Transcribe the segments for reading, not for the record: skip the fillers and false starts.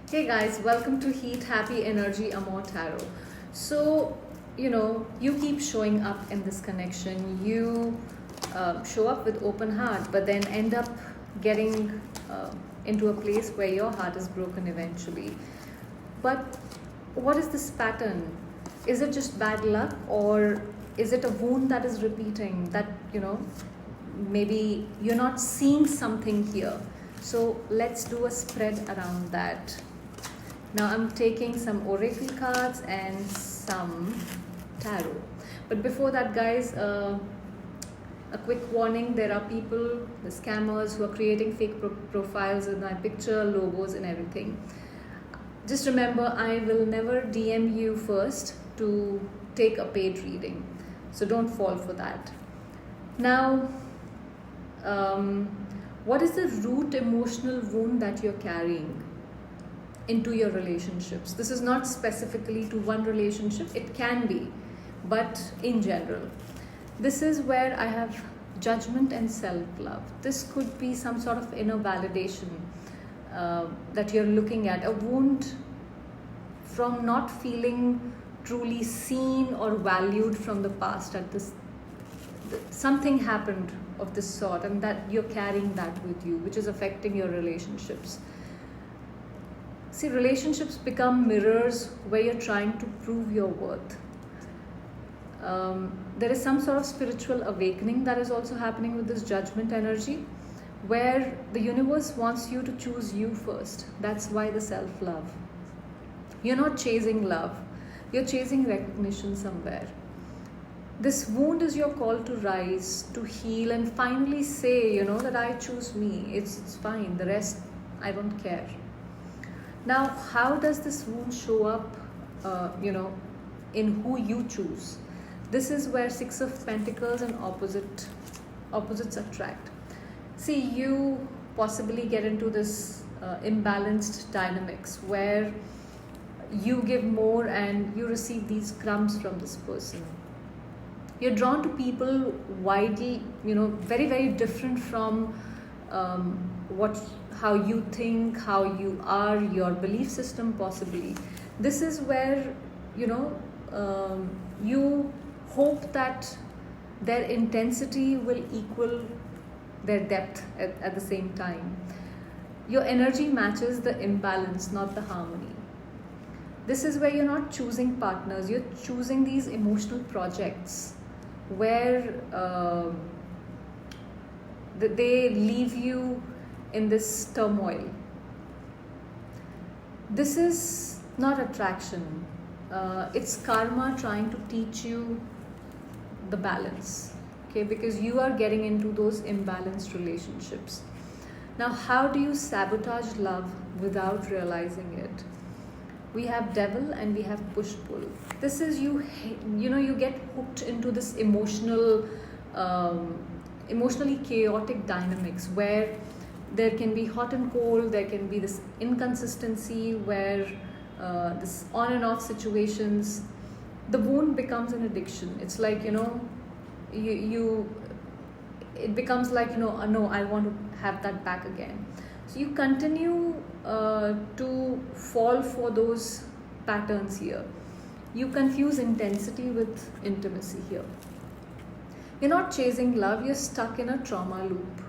Hey guys, welcome to Heat Happy Energy Amor Tarot. So, you keep showing up in this connection. You show up with open heart, but then end up getting into a place where your heart is broken eventually. But what is this pattern? Is it just bad luck, or is it a wound that is repeating? Maybe you're not seeing something here. So let's do a spread around that. Now I'm taking some oracle cards and some tarot. But before that, guys, a quick warning: there are people, the scammers, who are creating fake profiles with my picture, logos, and everything. Just remember, I will never DM you first to take a paid reading. So don't fall for that. Now, what is the root emotional wound that you're carrying into your relationships? This is not specifically to one relationship, it can be, but in general. This is where I have judgment and self-love. This could be some sort of inner validation that you're looking at, a wound from not feeling truly seen or valued from the past. Something happened of this sort, and that you're carrying that with you, which is affecting your relationships. See, relationships become mirrors where you're trying to prove your worth. There is some sort of spiritual awakening that is also happening with this judgment energy, where the universe wants you to choose you first. That's why the self-love. You're not chasing love, you're chasing recognition somewhere. This wound is your call to rise, to heal, and finally say, that I choose me. It's fine. The rest, I don't care. Now, how does this wound show up, in who you choose? This is where Six of Pentacles and opposites attract. See, you possibly get into this imbalanced dynamics where you give more and you receive these crumbs from this person. You're drawn to people widely, very, very different from how you think, how you are, your belief system possibly. This is where, you hope that their intensity will equal their depth at the same time. Your energy matches the imbalance, not the harmony. This is where you're not choosing partners, you're choosing these emotional projects where they leave you in this turmoil. This is not attraction, it's karma trying to teach you the balance, okay? Because you are getting into those imbalanced relationships. Now, how do you sabotage love without realizing it? We have devil and we have push-pull. This is you get hooked into this emotionally chaotic dynamics where there can be hot and cold, there can be this inconsistency where this on and off situations. The wound becomes an addiction. It's like, it becomes like, no, I want to have that back again. So you continue to fall for those patterns here. You confuse intensity with intimacy here. You're not chasing love, you're stuck in a trauma loop.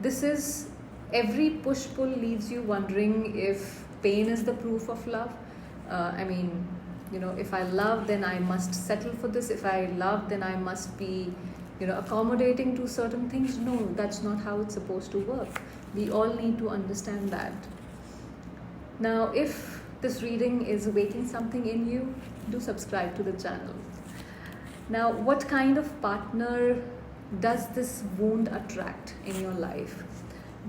This is, every push-pull leaves you wondering if pain is the proof of love. If I love, then I must settle for this. If I love, then I must be, accommodating to certain things. No, that's not how it's supposed to work. We all need to understand that. Now, if this reading is awakening something in you, do subscribe to the channel. Now, what kind of partner does this wound attract in your life?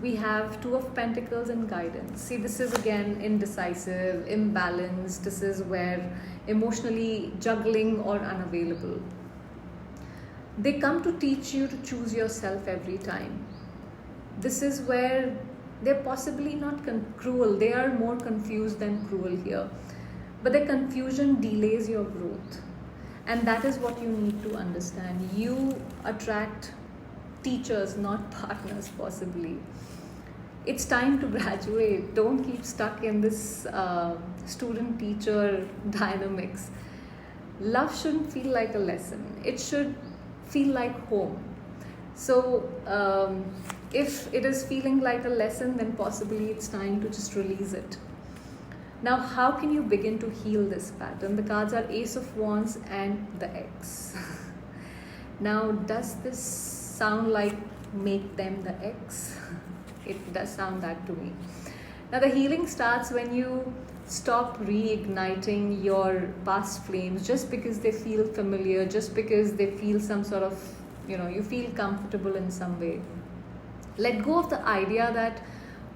We have Two of Pentacles and guidance. See, this is again indecisive, imbalanced. This is where emotionally juggling or unavailable. They come to teach you to choose yourself every time. This is where they're possibly not cruel. They are more confused than cruel here. But their confusion delays your growth. And that is what you need to understand. You attract teachers, not partners, possibly. It's time to graduate. Don't keep stuck in this student teacher dynamics. Love shouldn't feel like a lesson, it should feel like home. So, if it is feeling like a lesson, then possibly it's time to just release it. Now, how can you begin to heal this pattern? The cards are Ace of Wands and the X. Now, does this sound like make them the X? It does sound that to me. Now, the healing starts when you stop reigniting your past flames just because they feel familiar, just because they feel some sort of, you feel comfortable in some way. Let go of the idea that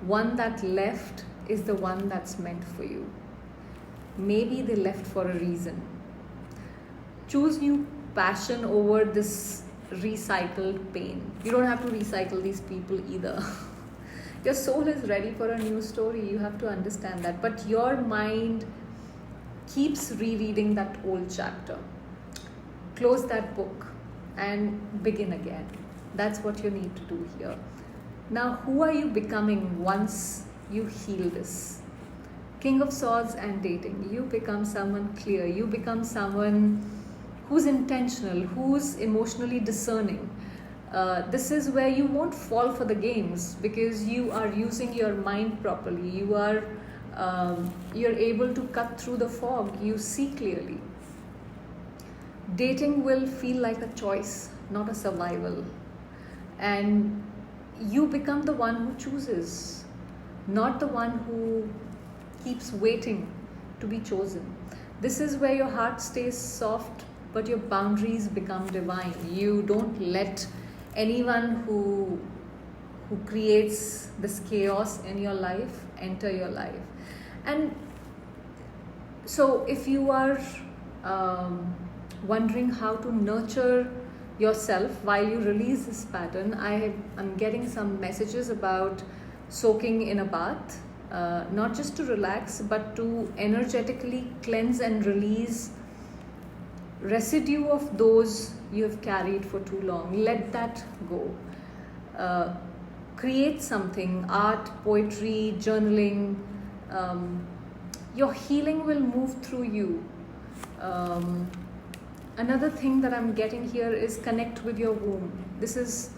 one that left is the one that's meant for you. Maybe they left for a reason. Choose new passion over this recycled pain. You don't have to recycle these people either. Your soul is ready for a new story. You have to understand that. But your mind keeps rereading that old chapter. Close that book and begin again. That's what you need to do here. Now, who are you becoming once you heal this? King of Swords and dating. You become someone clear. You become someone who's intentional, who's emotionally discerning. This is where you won't fall for the games because you are using your mind properly. You're able to cut through the fog. You see clearly. Dating will feel like a choice, not a survival. And you become the one who chooses, not the one who keeps waiting to be chosen. This is where your heart stays soft, but your boundaries become divine. You don't let anyone who creates this chaos in your life enter your life. And so if you are wondering how to nurture yourself while you release this pattern, I'm getting some messages about soaking in a bath, not just to relax but to energetically cleanse and release residue of those you have carried for too long. Let that go. Create something, art, poetry, journaling. Your healing will move through you. Another thing that I'm getting here is connect with your womb. This is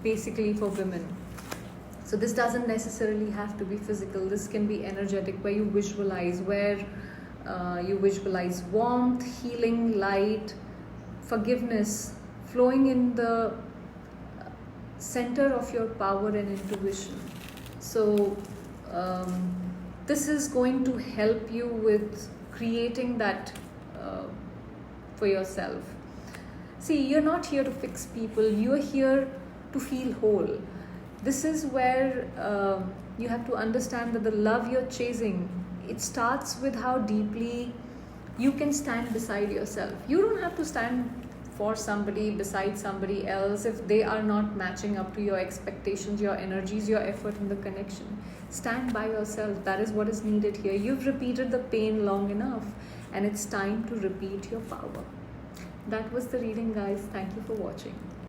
basically for women. So this doesn't necessarily have to be physical. This can be energetic, where you visualize, warmth, healing, light, forgiveness, flowing in the center of your power and intuition. So this is going to help you with creating that for yourself. See, you're not here to fix people. You're here to feel whole. This is where you have to understand that the love you're chasing, it starts with how deeply you can stand beside yourself. You don't have to stand for somebody, beside somebody else, if they are not matching up to your expectations, your energies, your effort in the connection. Stand by yourself. That is what is needed here. You've repeated the pain long enough, and it's time to repeat your power. That was the reading, guys. Thank you for watching.